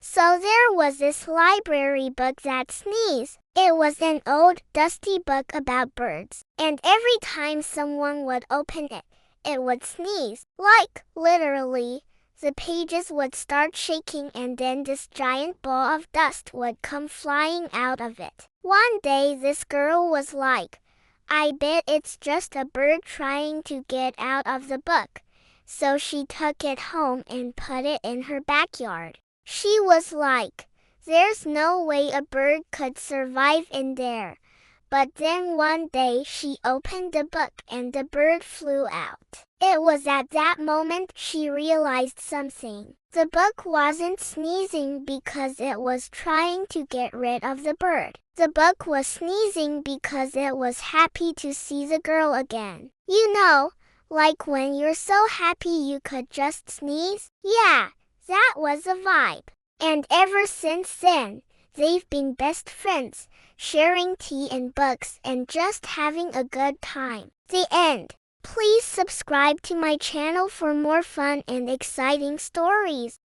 So there was this library book that sneezed. It was an old, dusty book about birds, and every time someone would open it, it would sneeze. Like, literally, the pages would start shaking and then this giant ball of dust would come flying out of it. One day this girl was like, I bet it's just a bird trying to get out of the book. So she took it home and put it in her backyard. She was like, there's no way a bird could survive in there. But then one day she opened the book and the bird flew out. It was at that moment she realized something. The book wasn't sneezing because it was trying to get rid of the bird. The book was sneezing because it was happy to see the girl again. You know, like when you're so happy you could just sneeze? Yeah, that was a vibe. And ever since then, they've been best friends, sharing tea and books and just having a good time. The end. Please subscribe to my channel for more fun and exciting stories.